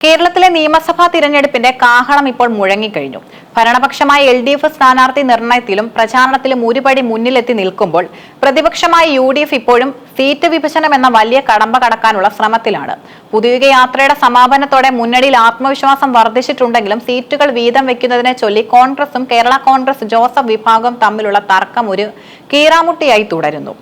കേരളത്തിലെ നിയമസഭാ തിരഞ്ഞെടുപ്പിന്റെ കാഹളം ഇപ്പോൾ മുഴങ്ങിക്കഴിഞ്ഞു. ഭരണപക്ഷമായ LDF സ്ഥാനാർത്ഥി നിർണയത്തിലും പ്രചാരണത്തിലും ഒരുപടി മുന്നിലെത്തി നിൽക്കുമ്പോൾ പ്രതിപക്ഷമായ UDF ഇപ്പോഴും സീറ്റ് വിഭജനം എന്ന വലിയ കടമ്പ കടക്കാനുള്ള ശ്രമത്തിലാണ്. പുതുയുഗ യാത്രയുടെ സമാപനത്തോടെ മുന്നണിയിൽ ആത്മവിശ്വാസം വർദ്ധിച്ചിട്ടുണ്ടെങ്കിലും സീറ്റുകൾ വീതം വെക്കുന്നതിനെ ചൊല്ലി കോൺഗ്രസും കേരള കോൺഗ്രസ് ജോസഫ് വിഭാഗവും തമ്മിലുള്ള തർക്കം ഒരു കീറാമുട്ടിയായി തുടരുന്നു.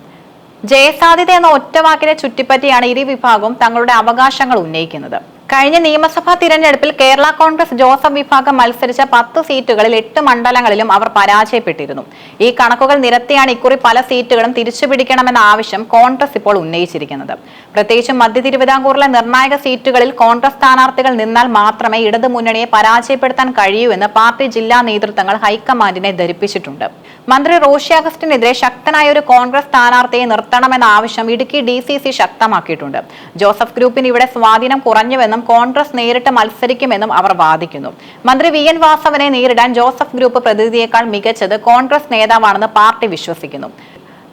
ജയസാധ്യത എന്ന ഒറ്റവാക്കിനെ ചുറ്റിപ്പറ്റിയാണ് ഇരു വിഭാഗവും തങ്ങളുടെ അവകാശങ്ങൾ ഉന്നയിക്കുന്നത്. കഴിഞ്ഞ നിയമസഭാ തിരഞ്ഞെടുപ്പിൽ കേരള കോൺഗ്രസ് ജോസഫ് വിഭാഗം മത്സരിച്ച 10 സീറ്റുകളിൽ 8 മണ്ഡലങ്ങളിലും അവർ പരാജയപ്പെട്ടിരുന്നു. ഈ കണക്കുകൾ നിരത്തിയാണ് ഇക്കുറി പല സീറ്റുകളും തിരിച്ചുപിടിക്കണമെന്ന ആവശ്യം കോൺഗ്രസ് ഇപ്പോൾ ഉന്നയിച്ചിരിക്കുന്നത്. പ്രത്യേകിച്ചും മധ്യ തിരുവിതാംകൂറിലെ നിർണായക സീറ്റുകളിൽ കോൺഗ്രസ് സ്ഥാനാർത്ഥികൾ നിന്നാൽ മാത്രമേ ഇടതു മുന്നണിയെ പരാജയപ്പെടുത്താൻ കഴിയൂ എന്ന് പാർട്ടി ജില്ലാ നേതൃത്വങ്ങൾ ഹൈക്കമാൻഡിനെ ധരിപ്പിച്ചിട്ടുണ്ട്. മന്ത്രി റോഷി അഗസ്റ്റിനെതിരെ ശക്തനായ ഒരു കോൺഗ്രസ് സ്ഥാനാർത്ഥിയെ നിർത്തണമെന്ന ആവശ്യം ഇടുക്കി DCC ശക്തമാക്കിയിട്ടുണ്ട്. ജോസഫ് ഗ്രൂപ്പിന് ഇവിടെ സ്വാധീനം കുറഞ്ഞുവെന്നും കോൺഗ്രസ് നേരിട്ട് മത്സരിക്കുമെന്നും അവർ വാദിക്കുന്നു. മന്ത്രി VN വാസവനെ നേരിടാൻ ജോസഫ് ഗ്രൂപ്പ് പ്രതിനിധിയേക്കാൾ മികച്ചത് കോൺഗ്രസ് നേതാവാണെന്ന് പാർട്ടി വിശ്വസിക്കുന്നു.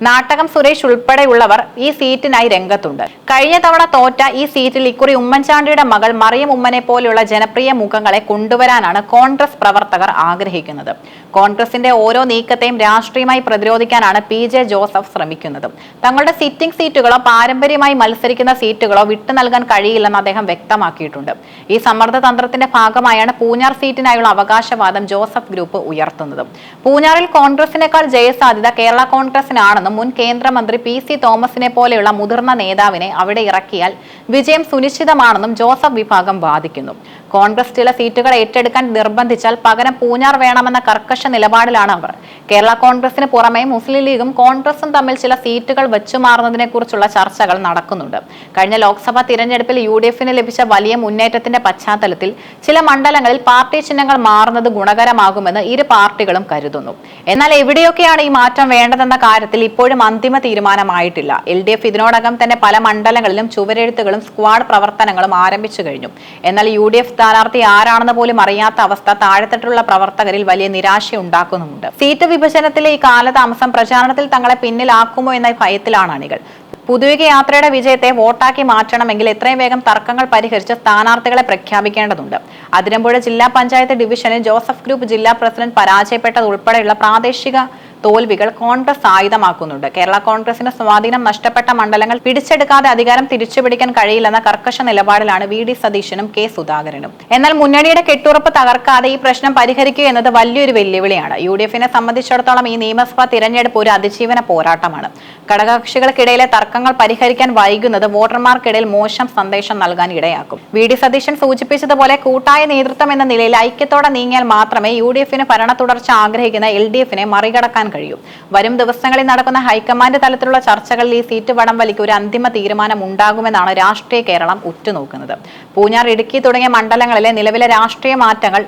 നാട്ടകം സുരേഷ് ഉൾപ്പെടെയുള്ളവർ ഈ സീറ്റിനായി രംഗത്തുണ്ട്. കഴിഞ്ഞ തവണ തോറ്റ ഈ സീറ്റിൽ ഇക്കുറി ഉമ്മൻചാണ്ടിയുടെ മകൾ മറിയം ഉമ്മനെ പോലെയുള്ള ജനപ്രിയ മുഖങ്ങളെ കൊണ്ടുവരാനാണ് കോൺഗ്രസ് പ്രവർത്തകർ ആഗ്രഹിക്കുന്നത്. കോൺഗ്രസിന്റെ ഓരോ നീക്കത്തെയും രാഷ്ട്രീയമായി പ്രതിരോധിക്കാനാണ് PJ ജോസഫ് ശ്രമിക്കുന്നത്. തങ്ങളുടെ സിറ്റിംഗ് സീറ്റുകളോ പാരമ്പര്യമായി മത്സരിക്കുന്ന സീറ്റുകളോ വിട്ടു നൽകാൻ കഴിയില്ലെന്ന് അദ്ദേഹം വ്യക്തമാക്കിയിട്ടുണ്ട്. ഈ സമ്മർദ്ദ തന്ത്രത്തിന്റെ ഭാഗമായാണ് പൂഞ്ഞാർ സീറ്റിനായുള്ള അവകാശവാദം ജോസഫ് ഗ്രൂപ്പ് ഉയർത്തുന്നത്. പൂഞ്ഞാറിൽ കോൺഗ്രസിനേക്കാൾ ജയസാധ്യത കേരള കോൺഗ്രസിനാണ് മുൻ കേന്ദ്രമന്ത്രി PC തോമസിനെ പോലെയുള്ള മുതിർന്ന നേതാവിനെ അവിടെ ഇറക്കിയാൽ വിജയം സുനിശ്ചിതമാണെന്നും ജോസഫ് വിഭാഗം വാദിക്കുന്നു. കോൺഗ്രസ് ചില സീറ്റുകൾ ഏറ്റെടുക്കാൻ നിർബന്ധിച്ചാൽ പകരം പൂഞ്ഞാർ വേണമെന്ന കർക്കശ നിലപാടിലാണ് അവർ. കേരള കോൺഗ്രസിന് പുറമെ മുസ്ലിം ലീഗും കോൺഗ്രസും തമ്മിൽ ചില സീറ്റുകൾ വെച്ചുമാറുന്നതിനെ കുറിച്ചുള്ള ചർച്ചകൾ നടക്കുന്നുണ്ട്. കഴിഞ്ഞ ലോക്സഭാ തിരഞ്ഞെടുപ്പിൽ UDFന് ലഭിച്ച വലിയ മുന്നേറ്റത്തിന്റെ പശ്ചാത്തലത്തിൽ ചില മണ്ഡലങ്ങളിൽ പാർട്ടി ചിഹ്നങ്ങൾ മാറുന്നത് ഗുണകരമാകുമെന്ന് ഇരു പാർട്ടികളും കരുതുന്നു. എന്നാൽ എവിടെയൊക്കെയാണ് ഈ മാറ്റം വേണ്ടതെന്ന കാര്യത്തിൽ ഇപ്പോഴും അന്തിമ തീരുമാനമായിട്ടില്ല. LDF ഇതിനോടകം തന്നെ പല മണ്ഡലങ്ങളിലും ചുവരെഴുത്തുകളും സ്ക്വാഡ് പ്രവർത്തനങ്ങളും ആരംഭിച്ചു കഴിഞ്ഞു. എന്നാൽ UDF സ്ഥാനാർത്ഥി ആരാണെന്ന് പോലും അറിയാത്ത അവസ്ഥ താഴെത്തട്ടുള്ള പ്രവർത്തകരിൽ വലിയ നിരാശയുണ്ടാക്കുന്നുമുണ്ട്. സീറ്റ് വിഭജനത്തിലെ ഈ കാലതാമസം പ്രചാരണത്തിൽ തങ്ങളെ പിന്നിലാക്കുമോ എന്ന ഭയത്തിലാണ് അണികൾ. പുതുയുഗ യാത്രയുടെ വിജയത്തെ വോട്ടാക്കി മാറ്റണമെങ്കിൽ എത്രയും വേഗം തർക്കങ്ങൾ പരിഹരിച്ച് സ്ഥാനാർത്ഥികളെ പ്രഖ്യാപിക്കേണ്ടതുണ്ട്. അതിരമ്പുഴ ജില്ലാ പഞ്ചായത്ത് ഡിവിഷനിൽ ജോസഫ് ഗ്രൂപ്പ് ജില്ലാ പ്രസിഡന്റ് പരാജയപ്പെട്ടത് ഉൾപ്പെടെയുള്ള പ്രാദേശിക തോൽവികൾ കോൺഗ്രസ് ആയുധമാക്കുന്നുണ്ട്. കേരള കോൺഗ്രസിന് സ്വാധീനം നഷ്ടപ്പെട്ട മണ്ഡലങ്ങൾ പിടിച്ചെടുക്കാതെ അധികാരം തിരിച്ചുപിടിക്കാൻ കഴിയില്ലെന്ന കർക്കശ നിലപാടിലാണ് VD സതീശനും K സുധാകരനും. എന്നാൽ മുന്നണിയുടെ കെട്ടുറപ്പ് തകർക്കാതെ ഈ പ്രശ്നം പരിഹരിക്കുക എന്നത് വലിയൊരു വെല്ലുവിളിയാണ്. UDFനെ സംബന്ധിച്ചിടത്തോളം ഈ നിയമസഭാ തിരഞ്ഞെടുപ്പ് ഒരു അതിജീവന പോരാട്ടമാണ്. ഘടകകക്ഷികൾക്കിടയിലെ തർക്കങ്ങൾ പരിഹരിക്കാൻ വൈകുന്നത് വോട്ടർമാർക്കിടയിൽ മോശം സന്ദേശം നൽകാൻ ഇടയാക്കും. VD സതീശൻ സൂചിപ്പിച്ചതുപോലെ കൂട്ടായ നേതൃത്വം എന്ന നിലയിൽ ഐക്യത്തോടെ നീങ്ങിയാൽ മാത്രമേ UDFന് ഭരണ തുടർച്ച ആഗ്രഹിക്കുന്ന LDFനെ മറികടക്കാൻ കഴിയും. വരും ദിവസങ്ങളിൽ നടക്കുന്ന ഹൈക്കമാൻഡ് തലത്തിലുള്ള ചർച്ചകളിൽ ഈ സീറ്റ് വടംവലിക്ക് ഒരു അന്തിമ തീരുമാനം ഉണ്ടാകുമെന്നാണ് രാഷ്ട്രീയ കേരളം ഉറ്റുനോക്കുന്നത്. പൂഞ്ഞാർ, ഇടുക്കി തുടങ്ങിയ മണ്ഡലങ്ങളിലെ നിലവിലെ രാഷ്ട്രീയ മാറ്റങ്ങൾ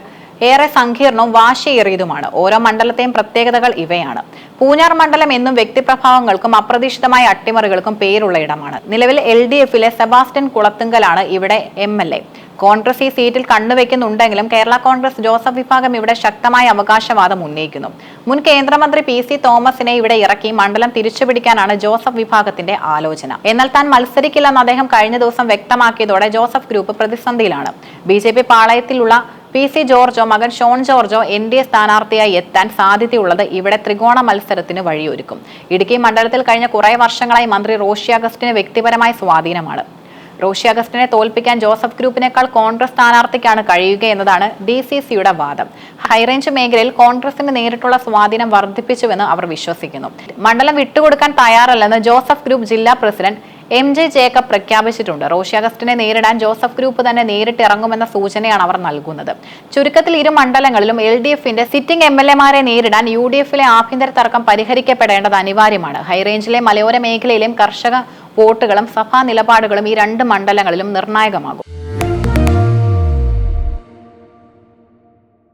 ഏറെ സങ്കീർണവും വാശിയേറിയതുമാണ്. ഓരോ മണ്ഡലത്തെയും പ്രത്യേകതകൾ ഇവയാണ്. പൂഞ്ഞാർ മണ്ഡലം എന്നും വ്യക്തിപ്രഭാവങ്ങൾക്കും അപ്രതീക്ഷിതമായ അട്ടിമറികൾക്കും പേരുള്ള ഇടമാണ്. നിലവിൽ LDFലെ സെബാസ്റ്റ്യൻ കുളത്തുങ്കലാണ് ഇവിടെ MLA. കോൺഗ്രസ് ഈ സീറ്റിൽ കണ്ണുവെക്കുന്നുണ്ടെങ്കിലും കേരള കോൺഗ്രസ് ജോസഫ് വിഭാഗം ഇവിടെ ശക്തമായ അവകാശവാദം ഉന്നയിക്കുന്നു. മുൻ കേന്ദ്രമന്ത്രി PC തോമസിനെ ഇവിടെ ഇറക്കി മണ്ഡലം തിരിച്ചുപിടിക്കാനാണ് ജോസഫ് വിഭാഗത്തിന്റെ ആലോചന. എന്നാൽ താൻ മത്സരിക്കില്ലെന്ന് അദ്ദേഹം കഴിഞ്ഞ ദിവസം വ്യക്തമാക്കിയതോടെ ജോസഫ് ഗ്രൂപ്പ് പ്രതിസന്ധിയിലാണ്. BJP പാളയത്തിലുള്ള PC ജോർജോ മകൻ ഷോൺ ജോർജോ NDA സ്ഥാനാർത്ഥിയായി എത്താൻ സാധ്യതയുള്ളത് ഇവിടെ ത്രികോണ മത്സരത്തിന് വഴിയൊരുക്കും. ഇടുക്കി മണ്ഡലത്തിൽ കഴിഞ്ഞ കുറെ വർഷങ്ങളായി മന്ത്രി റോഷി അഗസ്റ്റിന് വ്യക്തിപരമായ സ്വാധീനമാണ്. റോഷി അഗസ്റ്റിനെ തോൽപ്പിക്കാൻ ജോസഫ് ഗ്രൂപ്പിനേക്കാൾ കോൺഗ്രസ് സ്ഥാനാർത്ഥിക്കാണ് കഴിയുക എന്നതാണ് DCCയുടെ വാദം. ഹൈറേഞ്ച് മേഖലയിൽ കോൺഗ്രസിന് നേരിട്ടുള്ള സ്വാധീനം വർദ്ധിപ്പിച്ചുവെന്ന് അവർ വിശ്വസിക്കുന്നു. മണ്ഡലം വിട്ടുകൊടുക്കാൻ തയ്യാറല്ലെന്ന് ജോസഫ് ഗ്രൂപ്പ് ജില്ലാ പ്രസിഡന്റ് MJ ജേക്കബ് പ്രഖ്യാപിച്ചിട്ടുണ്ട്. റോഷി അഗസ്റ്റിനെ നേരിടാൻ ജോസഫ് ഗ്രൂപ്പ് തന്നെ നേരിട്ടിറങ്ങുമെന്ന സൂചനയാണ് അവർ നൽകുന്നത്. ചുരുക്കത്തിൽ ഇരു മണ്ഡലങ്ങളിലും LDFന്റെ സിറ്റിംഗ് MLAമാരെ നേരിടാൻ UDFലെ ആഭ്യന്തര തർക്കം പരിഹരിക്കപ്പെടേണ്ടത് അനിവാര്യമാണ്. ഹൈറേഞ്ചിലെ മലയോര മേഖലയിലെയും കർഷക വോട്ടുകളും സഭാ നിലപാടുകളും ഈ രണ്ട് മണ്ഡലങ്ങളിലും നിർണായകമാകും.